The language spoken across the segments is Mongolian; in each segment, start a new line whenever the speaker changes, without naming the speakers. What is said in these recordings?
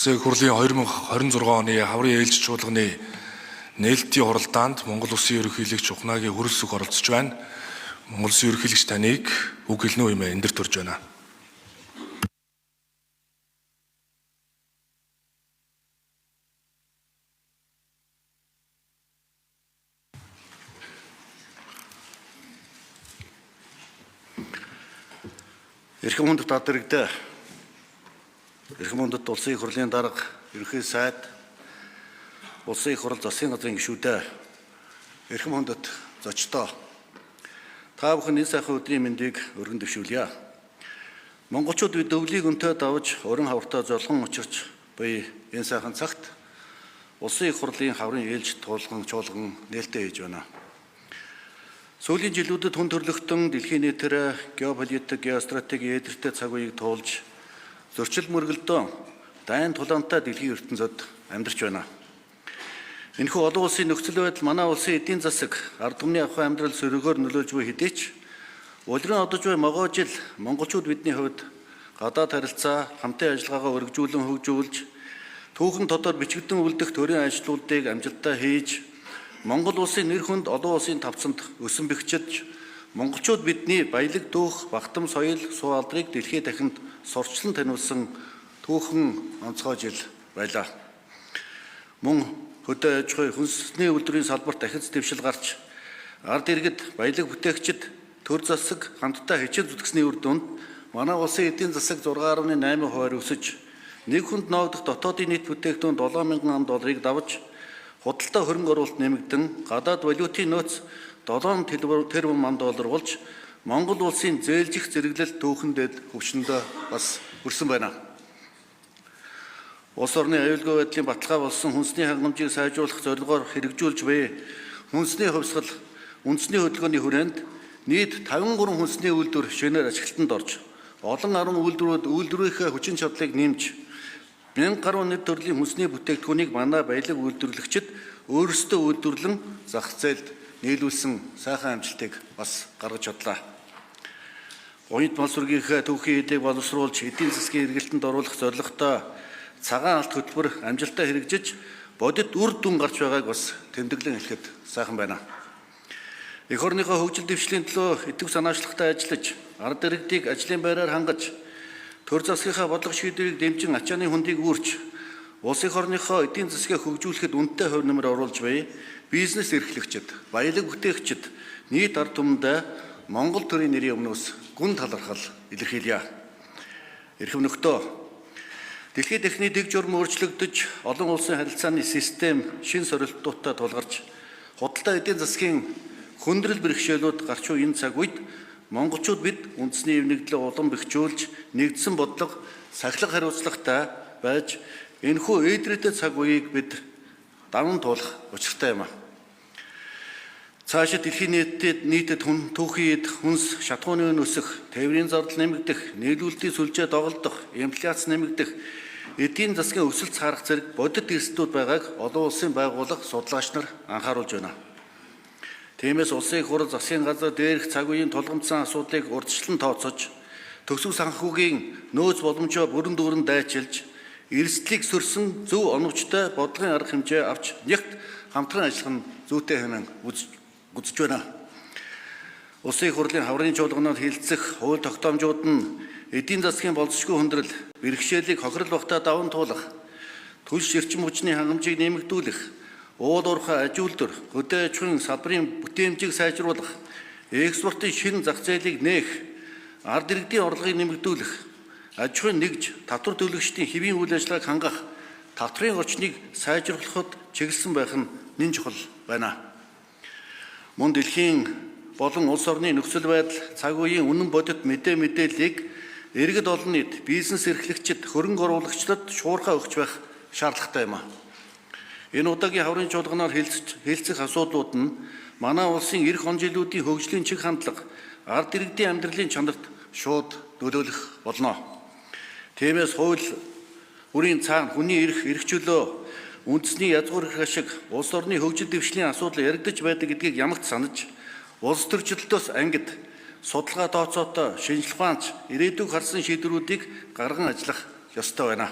Улсын хурлын 2026 оны хаврын ээлж чуулганы нээлтийн хуралдаанд Монгол Улсын ерөнхийлөгч Ухнагийн хөрөлс өх оролцож байна. Монгол Улсын ерөнхийлөгч таныг үг хэлнэ үү эндэр төрж байна.
Эрхэм хүнд татвартай эрхэм хүндэт улсын хурлын дарга ерөнхий сайд улсын хурал засгийн газрын гишүүдээ эрхэм хүндэт зочдоо та бүхэн энэ сайхан өдрийн мэндийг өргөн дэвшүүлье. Монголчууд бид өвлийг өнтөө давж уран хавртай золгон учирч буй энэ сайхан цагт улсын хурлын хаврын ээлж чуулган нээлттэй хийж байна. Сүүлийн жилүүдэд хүн төрлөختөн дэлхийн нийтээр геополитик, геостратеги эдэртэй цаг үеийг туулж зөрчил мөргөлдөө дайн тулаантай дэлхийн ертөнцид амьдарч байна. Энэхүү олон улсын нөхцөл байдал манай улсын эдийн засаг, ард түмний ахуй амьдрал сөрөгөөр нөлөөлж буй хэдий ч улиран одож буй могоо жил монголчууд бидний хувьд гадаад харилцаа, хамтын ажиллагаагаа өргөжүүлэн хөгжүүлж, түүхэн дотор бичигдэн үлдэх төрийн ажлуудыг амжилттай хийж Монгол улсын нэр хүнд олон улсын тавцанд өсөн бэхжиж, монголчууд бидний баялаг дүүх, багтам соёл, суу алдрыг дэлхийн дахинд сурчлан таниулсан түүхэн онцгой жил байлаа. Мөн хөдөө аж ахуй хүнсний үйлдвэрийн салбарт дахиц дэвшил гарч, ард иргэд баялаг бүтээгчид төр засаг хамтдаа хичээл зүтгэсний үр дүнд манай улсын эдийн засаг 6.8% өсөж, нэг хүнд ноогдох дотоодын нийт бүтээгдэхүүн $7,000 давж, худалдаа хөрөнгө оруулалт нэмэгдэн гадаад валютын нөөц $7 тэрбум болж Монгол улсын зээлжих зэрэглэл түүхэндээ хөвшөндөө бас хүрсэн байна. Улс орны аюулгүй байдлын баталгаа болсон хүнсний хангамжийг сайжруулах зорилгоор хэрэгжүүлж буй хүнсний хувьсгал үндэсний хөдөлгөөний хүрээнд нийт 53 хүнсний үйлдвэр шинээр ашиглалтанд орж, олон арван үйлдвэрүүд үйлдвэрийнхээ хүчин чадлыг нэмж 1000 гаруй нэр төрлийн хүнсний бүтээгдэхүүнийг манай баялаг үйлдвэрлэгчид өөрсдөө үйлдвэрлэн зах зээлд нийлүүлсэн сайхан амжилтыг бас гаргаж чадлаа. Уянт мал сүргийнхээ түүхийн эдийг боловсруулж эдийн засгийн эргэлтэнд оруулах зорилготой цагаан алт хөтөлбөр амжилттай хэрэгжиж бодит үр дүн гарч байгааг бас тэмдэглэн хэлэхэд сайхан байна. Эх орныхоо хөгжил дэвшлийн төлөө идэв санаачлагтай ажиллаж, ард иргэдийг ажлын байраар хангаж, төр засгийнхаа бодлого шийдвэрийг дэмжин ачааны хүндийг үүрч, улсын орныхоо эдийн засгийг хөгжүүлэхэд үнэтэй хувь нэмэр оруулж буй бизнес эрхлэгчид, баялаг бүтээгчид нийт ард түмэндээ Монгол төрийн нэрийн өмнөөс гүн талархал илэрхийлье. Эрхэм нөхдөө, дэлхийн техникийн дэг журам өөрчлөгдөж, олон улсын харилцааны систем шин сорилтуудтай тулгарч, худалдаа эдийн засгийн хүндрэл бэрхшээлүүд гарч буй энэ цаг үед монголчууд бид үндэсний эвнэгдлээ улам бэхжүүлж, нэгдсэн бодлого, сахилга хариуцлагатай байж, энэхүү эйдрээтэй цаг үеийг бид даван туулах учиртай юм. Цаашид дэлхийн нийтэд түүхийн эд хүнс шатхууны өн өсөх, тээврийн зардал нэмэгдэх, нийлүүлэлтийн сүлжээ доголдох, инфляц нэмэгдэх, эдийн засгийн өсөлт саарах зэрэг бодит эрсдлүүд байгааг олон улсын байгууллага судлаач нар анхааруулж байна. Тиймээс улсын хурал засгийн газар дээрх цаг үеийн тулгамдсан асуудлыг урьдчилан тооцож, төсөв санхүүгийн нөөц боломжоо бүрэн дүүрэн дайчилж, эрсдлийг сөрсөн зөв оновчтой бодлогын арга хэмжээ авч нягт хамтран ажиллах нь зүйтэй хэмээн үзэж байна. Улсын хурлын хаврын чуулганаар хилцэх хууль тогтоомжууд нь эдийн засгийн болзошгүй хүндрэл, бэрхшээлийг хохирол багтаа даван туулах, түлш эрчим хүчний хангамжийг нэмэгдүүлэх, уул уурхай аж үйлдвэр, хөдөө аж ахуйн салбарын бүтээмжийг сайжруулах, экспортын шинэ зах зээлийг нээх, ард иргэдийн орлогыг нэмэгдүүлэх, аж ахуйн нэгж, татвар төлөгчдийн хэвийн үйл ажиллагааг хангах, татврын орчныг сайжруулахад чиглэсэн байх нь нэн чухал байна. Мөн дэлхийн болон улс орны нөхцөл байдал, цаг үеийн үнэн бодит мэдээллийг иргэд олон нийт, бизнес эрхлэгчид, хөрөнгө оруулагчдад шуурхай өгч байх шаардлагатай юм. Энэ удаагийн хаврын чуулганаар хэлцэх асуудлууд нь манай улсын эх он жилүүдийн хөгжлийн чиг хандлага, ард иргэдийн амьдралын чанарт шууд нөлөөлөх болно. Тиймээс хууль бүрийн цаана хүний эрх чөлөө, үндэсний язгуур эрх ашиг, улс орны хөгжил дэвшлийн асуудал яригдж байдаг гэдгийг ямагт санаж, улс төрчлөлтөөс ангид, судалгаа тооцоотой, шинжлэх ухаанч, ирээдүйг харсан шийдвэрүүдийг гарган ажиллах ёстой байна.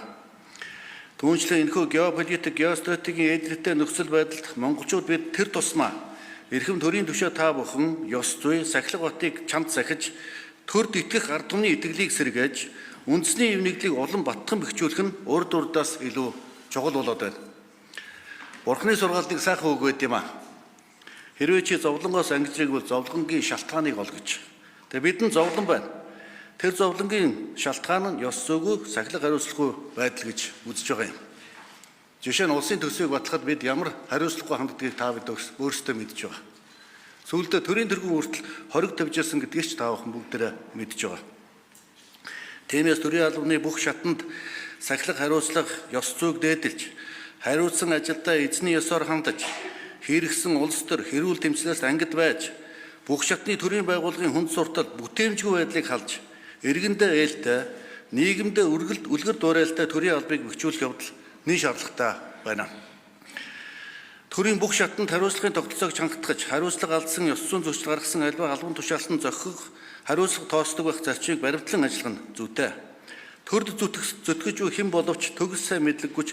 Түүнчлэн энэхүү геополитик, геостратегийн эдгэртэй нөхцөл байдалд монголчууд бид тэр тусмаа эрхэм төрийн түвшээ та бүхэн ёс зүй, сахилга батыг чамд сахиж, төрд итгэх ард түмний итгэлийг сэргээж, үндэсний эвнэгдлийг улам баттхан бэхжүүлэх нь урд урдаас илүү чухал болоод байна. Бурхны сургаалыг сайхан үг байд юм а. Хэрвээ чи зовлонгоос ангижрыг бол зовлонгийн шалтгааныг ол гэж. Тэгээ бидэнд зовлон байна. Тэр зовлонгийн шалтгаан нь ёс зүйгүй, сахилга хариуцлагагүй байдал гэж үзэж байгаа юм. Жишээ нь улсын төсвийг батлахад бид ямар хариуцлагагүй ханддгийг та бид өөрсдөө мэдж байгаа. Сүүлдээ төрийн тэргүүн хүртэл хориг тавьж ирсэн гэдгийг ч та бүхэн бүгдээрээ мэдж байгаа. Тиймээс төрийн албаны бүх шатанд сахилга хариуцлага ёс зүйг дээдэлж, хариуцсан ажилдаа эзний ёсоор хандаж, хэрэгсэн улс төр хэрүүл тэмцлээс ангид байж, бүх шатны төрийн байгууллагын хүнд суртал бүтээмжгүй байдлыг халж, иргэндээ ээлтэй, нийгэмдээ үлгэр дуурайлтай төрийн албыг бэхжүүлэх явдал нэн шаардлагатай байна. Төрийн бүх шатанд хариуцлагын тогтолцоог чангатгаж, хариуцлага алдсан ёс зүйн зөрчил гаргасан альва албан тушаалтан зохих, хариуцлага тоосдог байх зарчмыг баримтлан ажиллах нь зүйтэй. Төрд зүтгэж буй хэн боловч төгс сайн мэдлэггүйч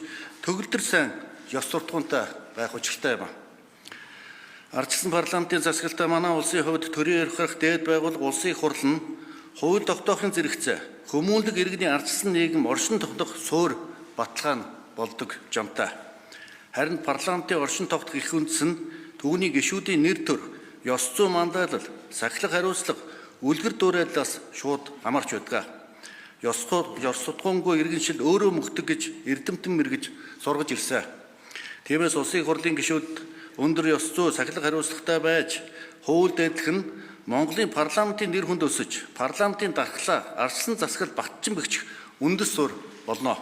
төгөлдөр сайн ёс суртахуунтай байх учиртай юм. Ардчилсан парламентын засаглалтаа манай улсын хувьд төрийн эрх дээд байгууллага улсын их хурл нь хууль тогтоохын зэрэгцээ, хүмүүнлэг иргэний ардчилсан нийгэм оршин тогтоох суурь баталгаа нь болдог жамтай. Харин парламентын оршин тогтох их үндэс нь түүний гишүүдийн нэр төр, ёс зүй мандаалал, сахилга хариуцлага, үлгэр дуурайлаас шууд хамаарч байдаг. Ёс судгуунгүй иргэншил өөрөө мөхдөг гэж эрдэмтэн мэргэж сургаж ирсэн. Тиймээс улсын хурлын гишүүд өндөр ёс зүй, сахилга хариуцлагатай байж, хууль дээдлэх нь Монголын парламентын нэр хүнд өсөж, парламентын дархлаа, ардчилсан засаглал батчин бэхжих үндэс суурь болно.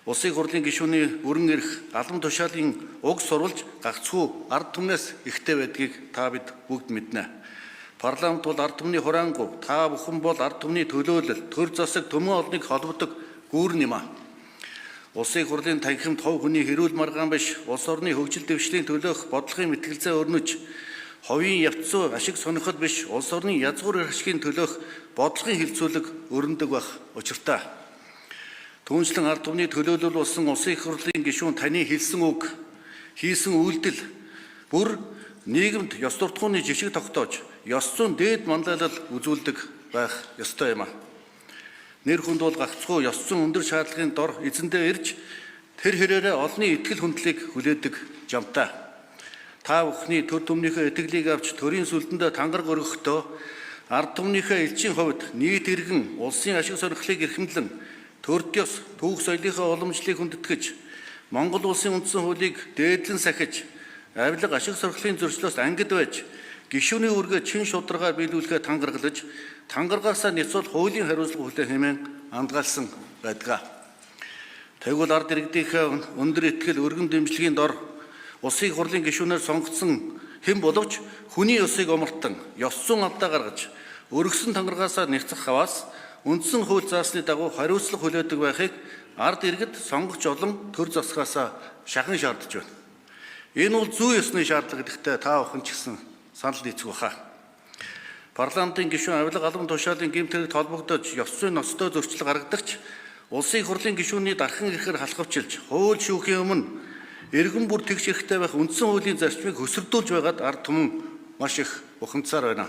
Улсын хурлын гишүүний өрн эрх, албан тушаалын уг сурвалж гагцхүү ард түмнээс ихтэй байдгийг та бид бүгд мэднэ. Парламент бол ард түмний хураангуй, та бүхэн бол ард түмний төлөөлөл, төр засаг төмөн олныг холбодог гүүрэн юм а. Улсын хурлын танхимд хов хүний хэрүүл маргаан биш, улс орны хөгжил дэвшлийн төлөөх бодлогын мэтгэлцээ өрнөж, ховийн явцуу ашиг сонирхол биш, улс орны язгуур ашигын төлөөх бодлогын хилцүүлэг өрнөдөг байх учиртай. Түүнчлэн ард түмний төлөөлөл болсон улсын их хурлын гишүүн таны хэлсэн үг, хийсэн үйлдэл бүр нийгэмд ёс суртахууны жишг тогтоож, ёс зүйн дээд манлайлал үзүүлдэг байх ёстой юм а. Нэр хүнд бол гагцхүү ёс зүйн өндөр шаардлагын дор эзэндээ ирж, тэр хэрээрээ олонний итгэл хүндлийг хүлээдэг жамтай. Та бүхний төр түмнийхээ итгэлийг авч төрийн сүлдэндээ тангараг өргөхдөө ард түмнийхээ элчийн хувьд нийт иргэн улсын ашиг сонирхлыг эрхэмлэн төрд ёс, түүх соёлынхаа уламжлалыг хүндэтгэж, Монгол улсын үндсэн хуулийг дээдлэн сахиж, авилга ашиг сонирхлын зөрчлөөс ангид байж, гишүүний үргээ чин шударгаар биелүүлэхээ тангаргалж, тангаргаасаа няцуул хуулийн хариуцлага хүлээх хэмээн андгаалсан байдаг. Тэгвэл ард иргэдийнхээ өндөр итгэл өргөн дэмжлэгийн дор улсын хурлын гишүүнээр сонгогдсон хэн боловч хүний ёсыг омартан, ёс зүйн алдаа гаргаж, өргөсөн тангаргаасаа нэрцэх хаваас үндсэн хууль заасны дагуу хариуцлага хүлээдэг байхыг ард иргэд сонгогч олон төр засгаасаа шахан шаардж байна. Энэ бол зүй ёсны шаардлага гэдэгтээ та бүхэн ч гэсэн санал нийцэх баха. Парламентын гишүүн авилга албан тушаалын гэмт хэрэгт холбогдож ёс зүйн ноцтой зөрчил гаргадагч улсын хурлын гишүүний дархан эрхээр халахвчилж, хууль шүүхийн өмнө иргэн бүр тэгш эрхтэй байх үндсэн хуулийн зарчмыг хөсөрдүүлж байгаад ард түмэн маш их бухимдсаар байна.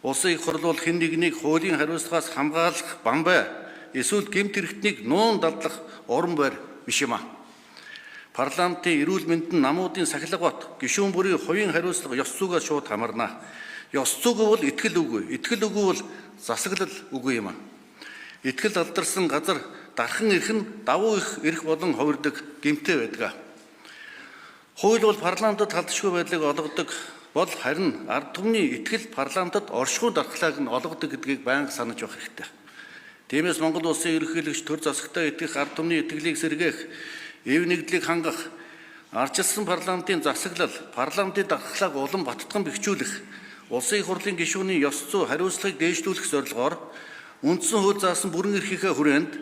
Улсын их хурл бол хэн нэгнийг хуулийн хариуцлагаас хамгаалах бамбай, эсвэл гэмт хэрэгтнийг нуун дадлах уран байр биш юм а. Парламентын эрүүл мэндийн намуудын сахилга бот, гишүүн бүрийн хувийн хариуцлага ёс зүйгээс шууд хамаарна. Ёс зүйгүй бол итгэл үгүй, итгэл үгүй бол засаглал үгүй юм а. Итгэл алдарсан газар дархан эрх нь давуу их эрх болон хувирдаг гэмтэй байдаг. Хууль бол парламентод халдшгүй байдлыг олгодог бол харин ард түмний итгэл парламентод оршихуй дархлааг нь олгодог гэдгийг байнга санаж байх хэрэгтэй. Тиймээс Монгол улсын ерөнхийлөгч төр засагтай итгэх ард түмний итгэлийг сэргээх, эв нэгдлийг хангах, ардчилсан парламентын засаглал, парламентын дархлааг улам баттган бэхжүүлэх, улсын их хурлын гишүүний ёс зүй хариуцлагыг дээшлүүлэх зорилгоор үндсэн хууль заасан бүрэн эрхийнхээ хүрээнд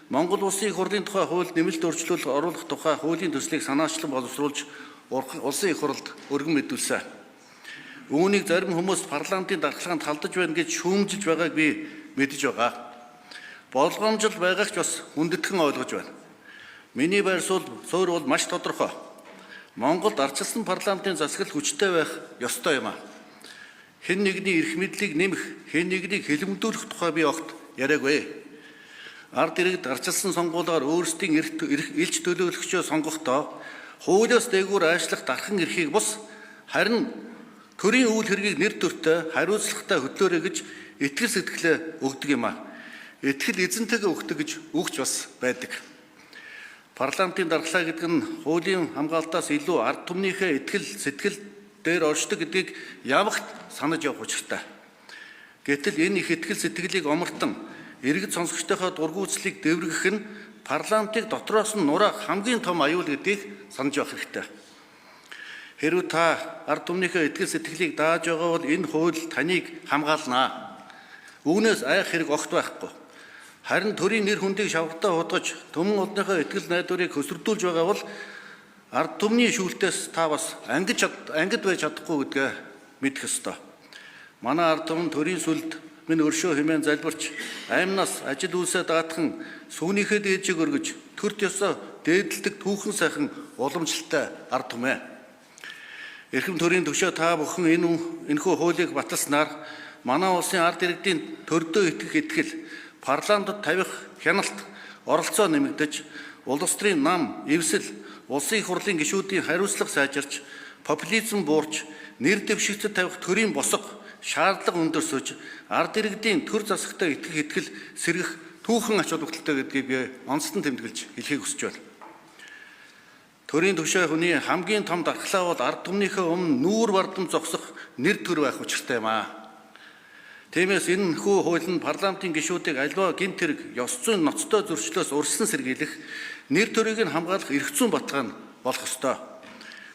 Монгол улсын их хурлын тухай хуульд нэмэлт өөрчлөлт оруулах тухай хуулийн төслийг санаачлан боловсруулж улсын их хурлд өргөн мэдүүлсэн. Үүнийг зарим хүмүүс парламентын дархлаанд халдаж байна гэж шүүмжилж байгааг би мэдэж байгаа. Болгоомжл байгааг ч бас хүндэтгэн ойлгож байна. Миний байр суурь бол маш тодорхой. Монголд ардчилсан парламентын засаглал хүчтэй байх ёстой юм а. Хэн нэгний эрх мэдлийг нэмэх, хэн нэгнийг хэлэмдүүлэх тухай би огт яриаггүй. Ард иргэд ардчилсан сонгуулиар өөрсдийн элч төлөөлөгчөө сонгохдоо хуулиас дээгүүр ажиллах дархан эрхийг бус харин төрийн үйл хэргийг нэр төртөө хариуцлагатай хөтлөөрэй гэж итгэл сэтгэлээ өгдөг юм а. Итгэл эзэнтэйгээ өгдөг гэж үгч бас байдаг. Парламентын дархлаа гэдэг нь хуулийн хамгаалтаас илүү ард түмнийхээ итгэл сэтгэл дээр оршдог гэдгийг ямагт санаж явах учиртай. Гэтэл энэ их итгэл сэтгэлийг омартан иргэд сонсогчдийнхоо дургүйцлийг дэврэгэх нь парламентыг дотроос нь нураах хамгийн том аюул гэдгийг санаж явах хэрэгтэй. Хэрвээ та ард түмнийхээ итгэл сэтгэлийг дааж байгаа бол энэ хууль таныг хамгаалнаа. Үүнээс айх хэрэг огт байхгүй. Харин төрийн нэр хүндийг шавхтаа худгаж төмөн улсынхаа итгэл найдварыг хөсөрдүүлж байгаа бол ард түмний шүүлтээс та бас ангид байж чадахгүй гэдгээ мэдэх ёстой. Манай ард түмэн төрийн сүлд минь өршөө хэмээн залбирч аймнаас ажил үйлсээ даатхан сүүнийхээ дээжийг өргөж төрт ёсоо дээдэлдэг түүхэн сайхан уламжлалтай ард түмээ. Эрхэм төрийн төшөө та бүхэн энэхүү хуулийг баталснаар манай улсын ард иргэдийн төрдөө итгэх итгэл парламентод тавих хяналт оролцоо нэмэгдэж улс төрийн нам, эвсэл, улсын их хурлын гишүүдийн хариуцлага сайжирч популизм буурч нэр дэвшигчд тавих төрийн босго шаардлага өндөрсөж ард иргэдийн төр засагтай итгэх итгэл сэргэх түүхэн ач холбогдолтой гэдгийг би онцлон тэмдэглэж хэлхийг хүсэж байна. Төрийн түвшээ хүний хамгийн том дархлаа бол ард түмнийхээ өмнө нүүр бардам зогсох нэр төр байх учиртай юм аа. Тиймээс энэ хүү хууль нь парламентын гишүүдийг аливаа гэмт хэрэг, ёс зүйн ноцтой зөрчлөөс урьдчилан сэргийлэх, нэр төрийг нь хамгаалах эрх зүйн баталгаа нь болох ёстой.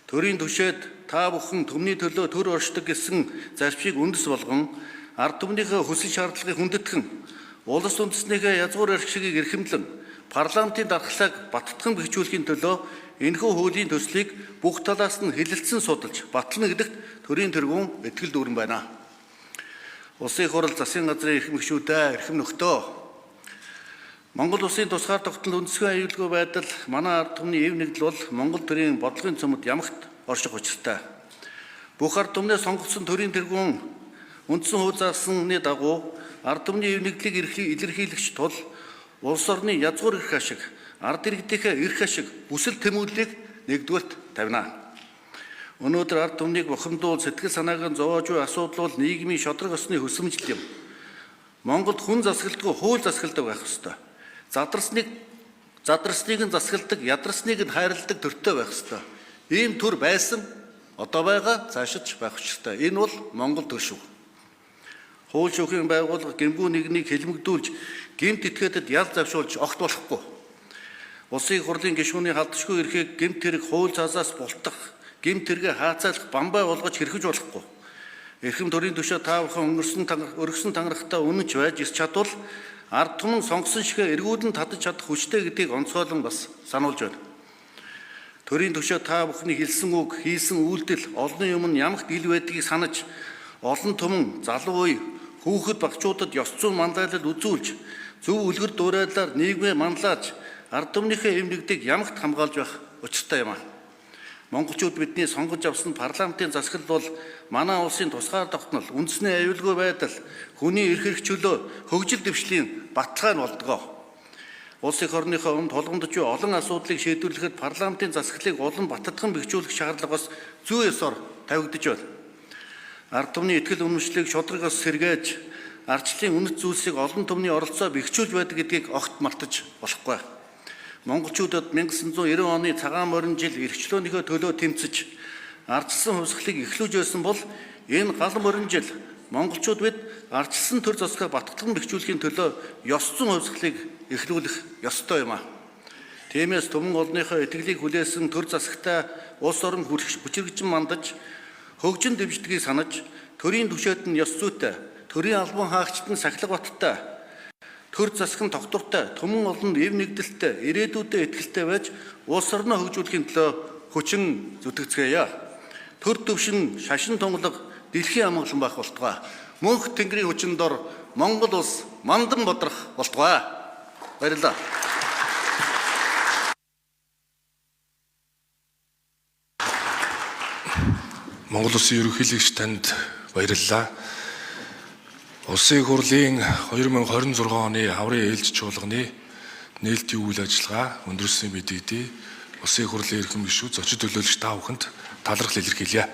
Төрийн түвшээд та бүхэн төмний төлөө төр оршдог гэсэн зарчмыг үндэс болгон ард түмнийхээ хүсэл шаардлагыг хүндэтгэн улс үндэснийхээ язгуур эрх шигийг эрхэмлэн парламентын дархлааг баттган бэхжүүлэхийн төлөө энэхүү хуулийн төслийг бүх талаас нь хэлэлцэн судалж батлана гэдэгт төрийн тэргүүн итгэл дүүрэн байна. Улсын их хурл засгийн газрын эрхэм гишүүдээ, эрхэм нөхдөө. Монгол улсын тусгаар тогтнол үндэсний аюулгүй байдал манай ард түмний эв нэгдэл бол Монгол төрийн бодлогын цөмөд ямагт орших учиртай. Бүх ард түмнээ сонгогдсон төрийн тэргүүн үндсэн хууль заасны дагуу ард түмний эв нэгдлийг илэрхийлэгч тул улс орны язгуур эрх ашиг, ард иргэдийнхээ эрх ашиг, бүсэл тэмүүллийг нэгдүгээрт тавина. Өнөөдөр ард түмнийг бухимдуул сэтгэл санааг нь зовоож буй асуудал бол нийгмийн шодрог осны хөсөмжил юм. Монголд хүн засгалдаггүй хууль засгалдаг байх ёстой. Задарсныг нь засгалдаг, ядарсныг нь хайрладаг төртөө байх ёстой. Ийм төр байсан, одоо байгаа, цаашид байх учиртай. Энэ бол Монгол төр шүү. Хууль шүүхийн байгууллага гэмгүй нэгнийг хэлмэгдүүлж, гэмт этгээдэд ял завшуулж огт болохгүй. Улсын их хурлын гишүүний халдшгүй эрхийг гэмт хэрэг хууль цаасаас бултах, гэмт хэрэгээ хаацайлах бамбай болгож хэрхэж болохгүй. Эрхэм төрийн түвшээ та бүхэн өргөсөн тангарахтаа үнэнч байж ирч чадвал ард түмэн сонгосон шигээ эргүүлэн татаж чадах хүчтэй гэдгийг онцгойлон бас сануулж байна. Төрийн түвшээ та бүхний хэлсэн үг, хийсэн үйлдэл олонний өмнө ямагт ил байдгийг санаж олон түмэн залуу үе хүүхэд багчуудад ёс зүйн манлайлал үзүүлж зөв үлгэр дуурайлаар нийгмээ манлааж ард түмнийхээ эв нэгдийг ямагт хамгаалж байх учиртай юм аа. Монголчууд бидний сонгож авсан парламентын засаглал бол манай улсын тусгаар тогтнол, үндэсний аюулгүй байдал, хүний эрх чөлөө, хөгжил дэвшлийн баталгаа нь болдгоо. Улс их орныхоо өмнө тулгамдж буй олон асуудлыг шийдвэрлэхэд парламентын засаглалыг улам баттган бэхжүүлэх шаардлагаас зүй ёсоор тавигдж байна. Ард түмний итгэл үнэмшлийг шодрог ос сэргээж, ардчлалын үнэт зүйлсийг олон түмний оролцоо бэхжүүлж байдаг гэдгийг огт мартаж болохгүй. Монголчуудад 1990 оны цагаан морин жил эрхчлөөнийхөө төлөө тэмцэж ардчилсан хувьсгалыг эхлүүлж байсан бол энэ гал морин жил монголчууд бид ардчилсан төр засгаа батган бэхжүүлэхийн төлөө ёс зүйн хувьсгалыг эхлүүлэх ёстой юм аа. Тиймээс төмөн олонныхоо итгэлийг хүлээсэн төр засагтай улс орон хүчирхэгжин мандаж хөгжин дэвждгийг санаж төрийн түвшээд нь ёс зүйтэй, төрийн албан хаагчид нь сахилга баттай, төр засгийн тогтвортой, төмөн олон эв нэгдэлтэй, ирээдүйдээ итгэлтэй байж улс орноо хөгжүүлэхийн төлөө хүчин зүтгэцгээе. Төр төвшин шашин тунгалаг дэлхийн амгалан байх болтугай. Мөнх тэнгэрийн хүчин дор Монгол улс мандан бодрох болтугай. Баярлалаа.
Монгол Улсын ерөнхийлөгч танд баярлалаа. Улсын их хурлын 2026 оны хаврын ээлж чуулганы нээлтийн үйл ажиллагаа өндөрлсөн мэдэгдээ Улсын их хурлын эрхэм гишүүд зочид төлөөлөгч та бүхэнд талархал илэрхийлье.